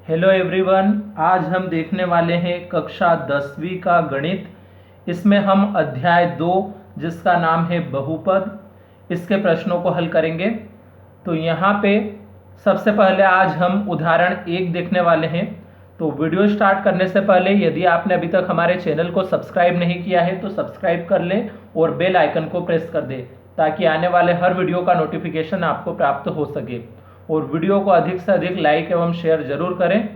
Hello everyone, आज हम देखने वाले हैं कक्षा 10वीं का गणित। इसमें हम अध्याय 2 जिसका नाम है बहुपद, इसके प्रश्नों को हल करेंगे। तो यहाँ पे सबसे पहले आज हम उदाहरण 1 देखने वाले हैं। तो वीडियो स्टार्ट करने से पहले यदि आपने अभी तक हमारे चैनल को सब्सक्राइब नहीं किया है तो सब्सक्राइब कर लें और बेल आइकन को प्रेस कर दें ताकि आने वाले हर वीडियो का नोटिफिकेशन आपको प्राप्त हो सके। और वीडियो को अधिक से अधिक लाइक एवं शेयर जरूर करें।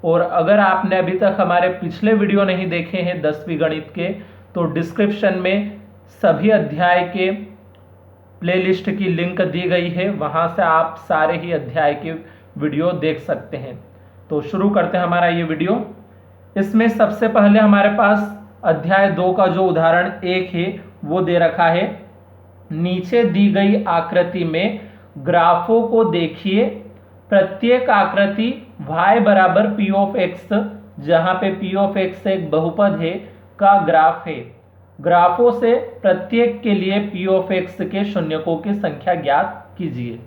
और अगर आपने अभी तक हमारे पिछले वीडियो नहीं देखे हैं 10वीं गणित के, तो डिस्क्रिप्शन में सभी अध्याय के प्लेलिस्ट की लिंक दी गई है, वहां से आप सारे ही अध्याय के वीडियो देख सकते हैं। तो शुरू करते हैं हमारा ये वीडियो। इसमें सबसे पहले हमारे पास अध्याय 2 का जो उदाहरण 1 है वो दे रखा है। नीचे दी गई आकृति में ग्राफों को देखिए। प्रत्येक आकृति y बराबर p ऑफ x, जहां पे p ऑफ x एक बहुपद है, का ग्राफ है। ग्राफों से प्रत्येक के लिए p ऑफ x के शून्यकों की संख्या ज्ञात कीजिए।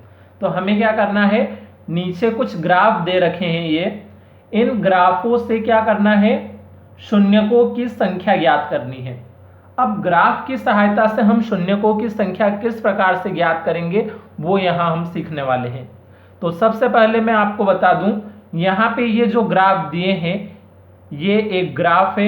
तो हमें क्या करना है, नीचे कुछ ग्राफ दे रखे हैं, ये इन ग्राफों से क्या करना है, शून्यकों की संख्या ज्ञात करनी है। अब ग्राफ की सहायता से हम शून्यकों की संख्या किस प्रकार से ज्ञात करेंगे वो यहाँ हम सीखने वाले हैं। तो सबसे पहले मैं आपको बता दूं, यहाँ पे ये जो ग्राफ दिए हैं, ये एक ग्राफ है,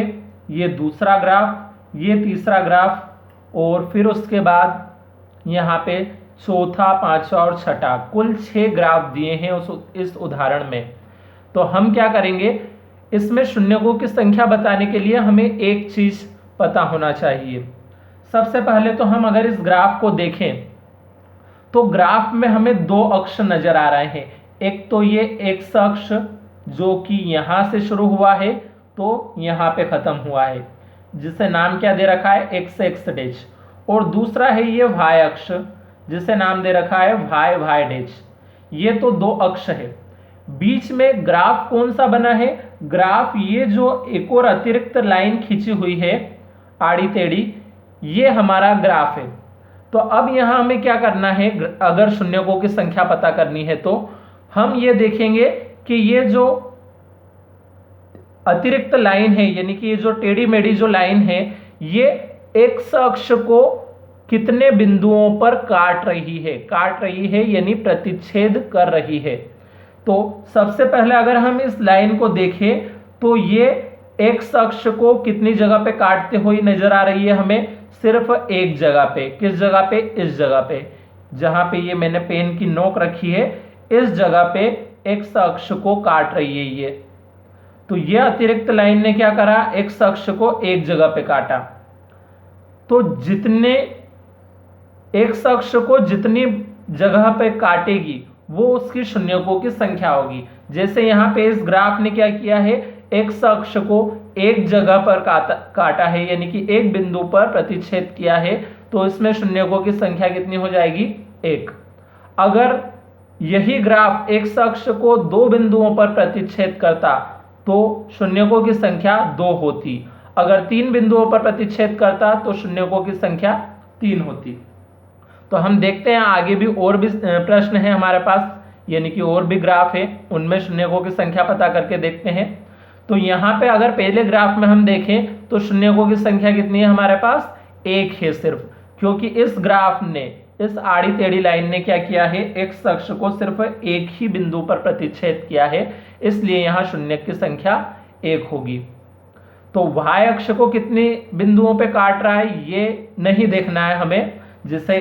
ये दूसरा ग्राफ, ये तीसरा ग्राफ, और फिर उसके बाद यहाँ पे चौथा, पांचवा और छठा, कुल 6 ग्राफ दिए हैं इस उदाहरण में। तो हम क्या करेंगे, इसमें शून्यकों की संख्या बताने के लिए हमें एक चीज पता होना चाहिए। सबसे पहले तो हम अगर इस ग्राफ को देखें तो ग्राफ में हमें 2 अक्ष नजर आ रहे हैं। एक तो ये एक्स अक्ष जो कि यहां से शुरू हुआ है तो यहां पे खत्म हुआ है, जिसे नाम क्या दे रखा है, एक्स एक्स डैश। और दूसरा है ये वाई अक्ष जिसे नाम दे रखा है वाई वाई डैश। ये तो 2 अक्ष है। बीच में ग्राफ कौन सा बना है, ग्राफ ये जो एक और अतिरिक्त लाइन खींची हुई है आड़ी टेढ़ी, ये हमारा ग्राफ है। तो अब यहां हमें क्या करना है, अगर शून्यकों की संख्या पता करनी है तो हम ये देखेंगे कि ये जो अतिरिक्त लाइन है, यानी कि ये जो टेढ़ी मेढ़ी जो लाइन है, ये एक्स अक्ष को कितने बिंदुओं पर काट रही है यानी प्रतिच्छेद कर रही है। तो सबसे पहले अगर हम इस लाइन को देखें तो ये एक्स अक्ष को कितनी जगह पे काटते हुए नजर आ रही है, हमें सिर्फ एक जगह पे। किस जगह पे, इस जगह पे, जहां पे ये मैंने पेन की नोक रखी है, इस जगह पे एक्स अक्ष को काट रही है ये। तो ये अतिरिक्त लाइन ने क्या करा, एक्स अक्ष को एक जगह पे काटा। तो जितने एक्स अक्ष को जितनी जगह पे काटेगी वो उसकी शून्यकों की संख्या होगी। जैसे यहां पे इस ग्राफ ने क्या किया है, एक्स अक्ष को एक जगह पर काटा है, यानी कि एक बिंदु पर प्रतिच्छेद किया है, तो इसमें शून्यकों की संख्या कितनी हो जाएगी, 1। अगर यही ग्राफ एक्स अक्ष को 2 बिंदुओं पर प्रतिच्छेद करता तो शून्यकों की संख्या 2 होती। अगर 3 बिंदुओं पर प्रतिच्छेद करता तो शून्यकों की संख्या 3 होती। तो हम देखते हैं आगे भी और भी प्रश्न है हमारे पास, यानी कि और भी ग्राफ है, उनमें शून्यकों की संख्या पता करके देखते हैं। तो यहाँ पे अगर पहले ग्राफ में हम देखें तो शून्यकों की संख्या कितनी है हमारे पास, 1 है सिर्फ, क्योंकि इस ग्राफ ने, इस आड़ी टेढ़ी लाइन ने क्या किया है, एक्स अक्ष को सिर्फ एक ही बिंदु पर प्रतिच्छेद किया है, इसलिए यहाँ शून्य की संख्या 1 होगी। तो वाई अक्ष को कितने बिंदुओं पे काट रहा है ये नहीं देखना है हमें, जिसे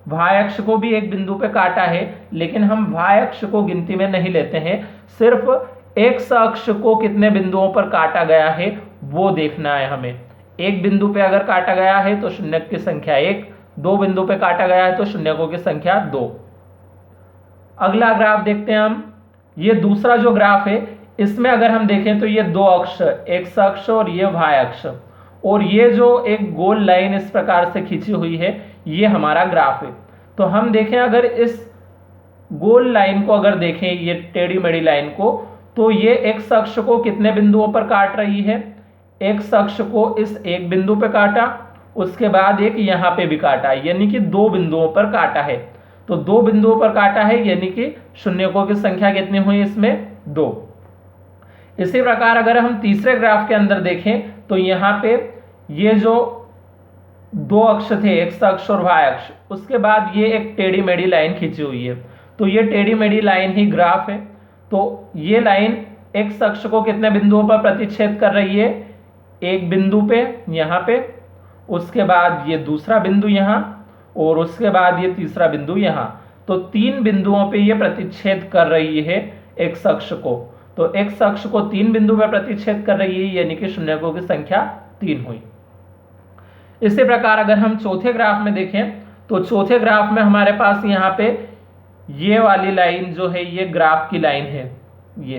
वाई अक्ष को भी एक बिंदु पे काटा है, लेकिन हम वाई अक्ष को गिनती में नहीं लेते हैं, सिर्फ एक्स अक्ष को कितने बिंदुओं पर काटा गया है वो देखना है हमें। एक बिंदु पे अगर काटा गया है तो शून्य की संख्या 1, 2 बिंदु पे काटा गया है तो शून्यकों की संख्या 2। अगला ग्राफ देखते हैं हम। ये दूसरा जो ग्राफ है इसमें अगर हम देखें तो ये 2 अक्ष, एक्स अक्ष और ये वाई अक्ष, और ये जो एक गोल लाइन इस प्रकार से खींची हुई है, ये हमारा ग्राफ है। तो हम देखें अगर इस गोल लाइन को अगर देखें, ये टेढ़ी मेढ़ी लाइन को, तो ये एक्स अक्ष को कितने बिंदुओं पर काट रही है, एक्स अक्ष को इस एक बिंदु पे काटा, उसके बाद एक यहां पे भी काटा, यानी कि 2 बिंदुओं पर काटा है। तो 2 बिंदुओं पर काटा है यानी कि शून्यकों की संख्या कितनी हुई इसमें, 2। इसी प्रकार अगर हम तीसरे ग्राफ के अंदर देखें तो यहाँ पे ये जो दो अक्ष थे, एक्स अक्ष और वाई अक्ष, उसके बाद ये एक टेढ़ी मेढ़ी लाइन खींची हुई है, तो ये टेढ़ी मेढ़ी लाइन ही ग्राफ है। तो ये लाइन एक्स अक्ष को कितने बिंदुओं पर प्रतिच्छेद कर रही है? एक बिंदु पे, यहाँ पे, उसके बाद ये दूसरा बिंदु यहाँ, और उसके बाद ये तीसरा बिंदु यहाँ। तो 3 बिंदुओं पे ये प्रतिच्छेद कर रही है एक्स अक्ष को। तो एक्स अक्ष को 3 बिंदु पर प्रतिच्छेद कर रही है, यानी कि शून्यकों की संख्या 3 हुई। इसी प्रकार अगर हम चौथे ग्राफ में देखें तो चौथे ग्राफ में हमारे पास यहाँ पे ये वाली लाइन जो है ये ग्राफ की लाइन है, ये,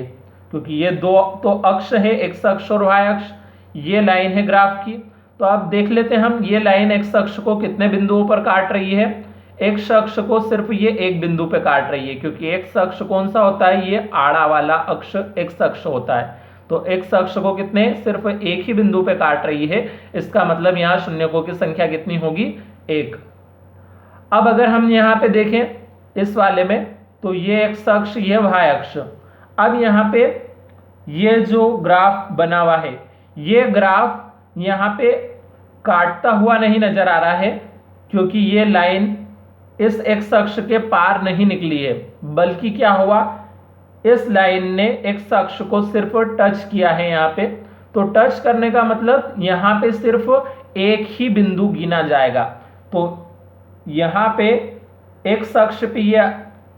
क्योंकि ये दो तो अक्ष है, एक्स अक्ष और वाई अक्ष, ये लाइन है ग्राफ की। तो अब देख लेते हैं हम, ये लाइन एक्स अक्ष को कितने बिंदुओं पर काट रही है? एक्स अक्ष को सिर्फ ये एक बिंदु पे काट रही है, क्योंकि एक्स अक्ष कौन सा होता है? ये आड़ा वाला अक्ष एक्स अक्ष होता है। तो एक्स अक्ष को कितने, सिर्फ एक ही बिंदु पे काट रही है, इसका मतलब यहाँ शून्यकों की संख्या कितनी होगी? 1। अब अगर हम यहाँ पे देखें इस वाले में, तो ये एक्स अक्ष, ये वाई अक्ष। अब यहाँ पे ये जो ग्राफ बना हुआ है, ये ग्राफ यहाँ पे काटता हुआ नहीं नजर आ रहा है, क्योंकि ये लाइन इस एक्स अक्ष के पार नहीं निकली है, बल्कि क्या हुआ, इस लाइन ने एक्स अक्ष को सिर्फ टच किया है यहाँ पे। तो टच करने का मतलब यहाँ पे सिर्फ एक ही बिंदु गिना जाएगा। तो यहाँ पे एक्स अक्ष पे ये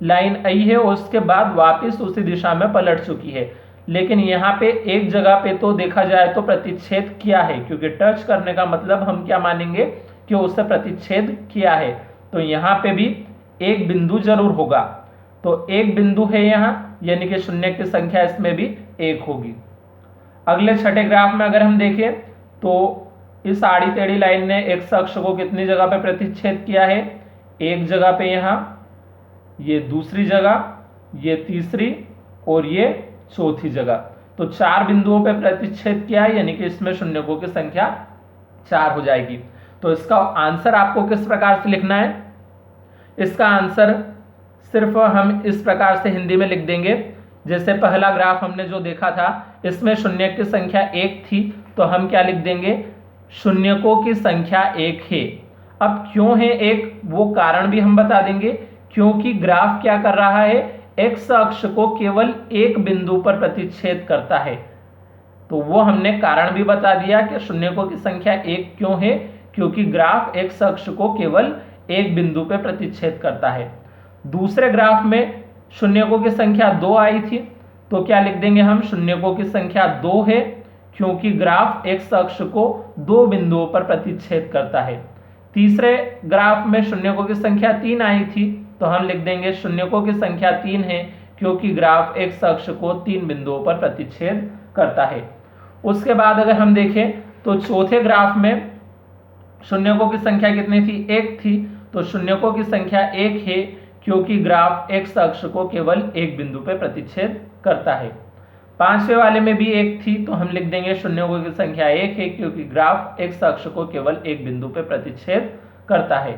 लाइन आई है और उसके बाद वापस उसी दिशा में पलट चुकी है, लेकिन यहाँ पे एक जगह पे तो देखा जाए तो प्रतिच्छेद किया है, क्योंकि टच करने का मतलब हम क्या मानेंगे कि उससे प्रतिच्छेद किया है। तो यहाँ पे भी एक बिंदु जरूर होगा। तो एक बिंदु है यहाँ, यानी कि शून्य की संख्या इसमें भी 1 होगी। अगले छठे ग्राफ में अगर हम देखें तो इस आड़ी टेढ़ी लाइन ने एक्स अक्ष को कितनी जगह पे प्रतिच्छेद किया है? एक जगह पे यहाँ, ये दूसरी जगह, ये तीसरी और ये चौथी जगह। तो 4 बिंदुओं पे प्रतिच्छेद किया है, यानी कि इसमें शून्यकों की संख्या 4 हो जाएगी। तो इसका आंसर आपको किस प्रकार से लिखना है? इसका आंसर सिर्फ हम इस प्रकार से हिंदी में लिख देंगे, जैसे पहला ग्राफ हमने जो देखा था, इसमें शून्य की संख्या 1 थी, तो हम क्या लिख देंगे? शून्यकों की संख्या 1 है। अब क्यों है 1, वो कारण भी हम बता देंगे, क्योंकि ग्राफ क्या कर रहा है, एक्स अक्ष को केवल एक बिंदु पर प्रतिच्छेद करता है। तो वो हमने कारण भी बता दिया कि शून्यकों की संख्या 1 क्यों है, क्योंकि ग्राफ एक्स अक्ष को केवल एक बिंदु पर प्रतिच्छेद करता है। दूसरे ग्राफ में शून्यकों की संख्या 2 आई थी, तो क्या लिख देंगे हम? शून्यकों की संख्या 2 है, क्योंकि ग्राफ एक्स अक्ष को 2 बिंदुओं पर प्रतिच्छेद करता है। तीसरे ग्राफ में शून्यकों की संख्या 3 आई थी, तो हम लिख देंगे शून्यकों की संख्या 3 है, क्योंकि ग्राफ एक्स अक्ष को 3 बिंदुओं पर प्रतिच्छेद करता है। उसके बाद अगर हम देखें तो चौथे ग्राफ में शून्यकों की संख्या कितनी थी? 1 थी, तो शून्यकों की संख्या 1 है, क्योंकि ग्राफ एक्स अक्ष को केवल एक बिंदु पर प्रतिच्छेद करता है। पांचवें वाले में भी 1 थी, तो हम लिख देंगे शून्यकों की संख्या 1 है, क्योंकि ग्राफ एक्स अक्ष को केवल एक बिंदु पर प्रतिच्छेद करता है।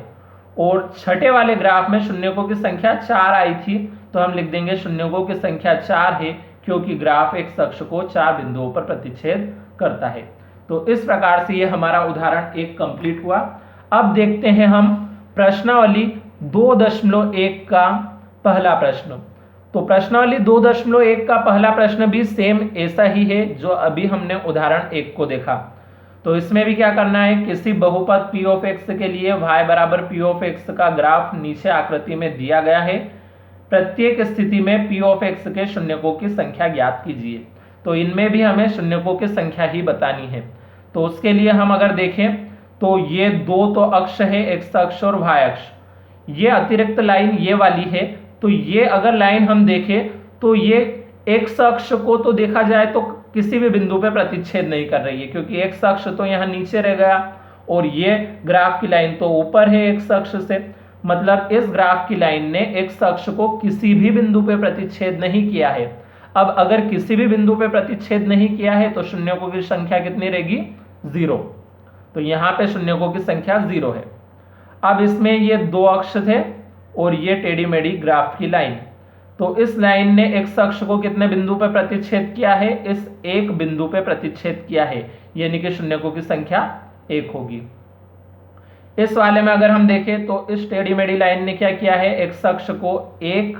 और छठे वाले ग्राफ में शून्यकों की संख्या 4 आई थी, तो हम लिख देंगे शून्यकों की संख्या 4 है, क्योंकि ग्राफ एक्स अक्ष को 4 बिंदुओं पर प्रतिच्छेद करता है। तो इस प्रकार से ये हमारा उदाहरण 1 कंप्लीट हुआ। अब देखते हैं हम प्रश्नावली 2.1 का पहला प्रश्न। तो प्रश्नावली 2.1 का पहला प्रश्न भी सेम ऐसा ही है जो अभी हमने उदाहरण 1 को देखा। तो इसमें भी क्या करना है, किसी बहुपद p ऑफ x के लिए y बराबर p ऑफ x का ग्राफ नीचे आकृति में दिया गया है। प्रत्येक स्थिति में p ऑफ x के शून्यकों की संख्या ज्ञात कीजिए। तो इनमें भी हमें शून्यकों की संख्या ही बतानी है। तो उसके लिए हम अगर देखें तो ये दो तो अक्ष है, x अक्ष और y अक्ष, ये अतिरिक्त लाइन ये वाली है। तो ये अगर लाइन हम देखें तो ये x अक्ष को तो देखा जाए तो किसी भी बिंदु पे प्रतिच्छेद नहीं कर रही है, क्योंकि x अक्ष तो यहाँ नीचे रह गया और ये ग्राफ की लाइन तो ऊपर है x अक्ष से। मतलब इस ग्राफ की लाइन ने x अक्ष को किसी भी बिंदु पे प्रतिच्छेद नहीं किया है। अब अगर किसी भी बिंदु पे प्रतिच्छेद नहीं किया है तो शून्यकों की संख्या कितनी रहेगी? 0। तो यहाँ पे शून्यकों की संख्या 0 है। अब इसमें ये दो अक्ष थे और ये टेढ़ी मेढ़ी ग्राफ की लाइन। तो इस लाइन ने x अक्ष को कितने बिंदु पर प्रतिच्छेद किया है? इस एक बिंदु पे प्रतिच्छेद किया है, यानी कि शून्यकों की संख्या 1 होगी। इस वाले में अगर हम देखें तो इस टेढ़ी मेढ़ी लाइन ने क्या किया है? x अक्ष को 1,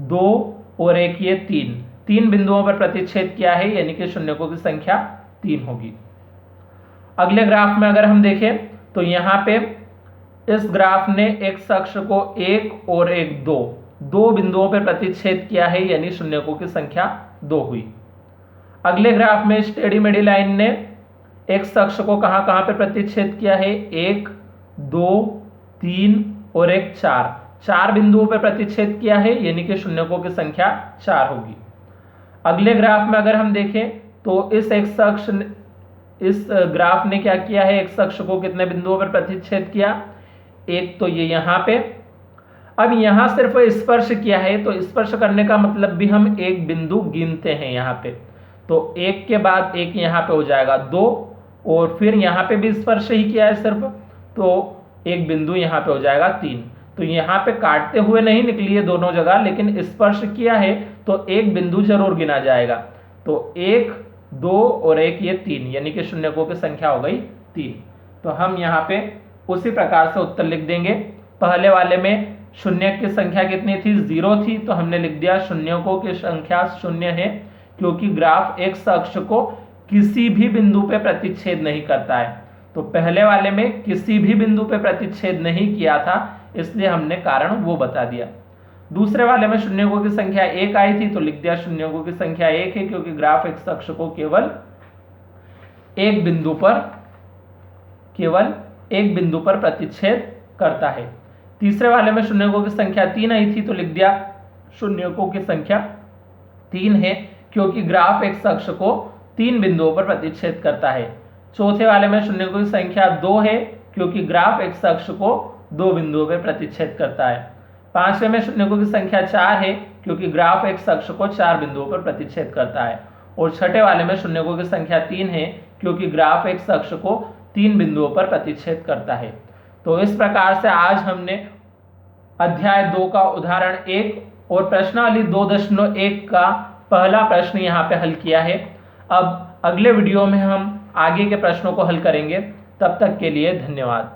2 और एक ये 3 बिंदुओं पर प्रतिच्छेद किया है, यानी कि शून्यकों की संख्या 3 होगी। अगले ग्राफ में अगर हम देखें तो यहाँ पे इस ग्राफ ने x अक्ष को 1 और एक 2 बिंदुओं पर प्रतिच्छेद किया है, यानी शून्यकों की संख्या 2 हुई। अगले ग्राफ में इस टेढ़ी मेढ़ी लाइन ने x अक्ष को कहां कहां पे प्रतिच्छेद किया है? 1, 2, 3 और एक 4 बिंदुओं पर प्रतिच्छेद किया है, यानी कि शून्यकों की संख्या 4 होगी। अगले ग्राफ में अगर हम देखें तो इस ग्राफ ने क्या किया है? x अक्ष को कितने बिंदुओं पर प्रतिच्छेद किया? एक तो ये यहां पे। अब यहां सिर्फ स्पर्श किया है, तो स्पर्श करने का मतलब भी हम एक बिंदु गिनते हैं यहां पे। तो एक के बाद एक यहां पे हो जाएगा 2, और फिर यहाँ पे भी स्पर्श ही किया है सिर्फ, तो एक बिंदु यहाँ पे हो जाएगा 3। तो यहाँ पे काटते हुए नहीं निकली है दोनों जगह, लेकिन स्पर्श किया है तो एक बिंदु जरूर गिना जाएगा। तो 1, 2 और एक ये 3, यानी कि शून्यकों की संख्या हो गई 3। तो हम यहाँ पे उसी प्रकार से उत्तर लिख देंगे। पहले वाले में शून्य की संख्या कितनी थी? 0 थी, तो हमने लिख दिया शून्यकों की संख्या 0 है, क्योंकि ग्राफ x अक्ष को किसी भी बिंदु पे प्रतिच्छेद नहीं करता है। तो पहले वाले में किसी भी बिंदु पे प्रतिच्छेद नहीं किया था, इसलिए हमने कारण वो बता दिया। दूसरे वाले में शून्यकों की संख्या 1 आई थी, तो लिख दिया शून्यकों की संख्या 1 है, क्योंकि ग्राफ x अक्ष को केवल एक बिंदु पर प्रतिच्छेद करता है। तीसरे वाले में शून्यकों की संख्या 3 आई थी, तो लिख दिया शून्यकों की संख्या 3 है, क्योंकि ग्राफ x अक्ष को 3 बिंदुओं पर प्रतिच्छेद करता है। चौथे वाले में शून्यकों की संख्या 2 है, क्योंकि ग्राफ x अक्ष को 2 बिंदुओं पर प्रतिच्छेद करता है। पांचवें में शून्यकों की संख्या 4 है, क्योंकि ग्राफ x अक्ष को 4 बिंदुओं पर प्रतिच्छेद करता है। और छठे वाले में शून्यकों की संख्या 3 है, क्योंकि ग्राफ x अक्ष को 3 बिंदुओं पर प्रतिच्छेद करता है। तो इस प्रकार से आज हमने अध्याय 2 का उदाहरण 1 और प्रश्नावली 2.1 का पहला प्रश्न यहाँ पे हल किया है। अब अगले वीडियो में हम आगे के प्रश्नों को हल करेंगे। तब तक के लिए धन्यवाद।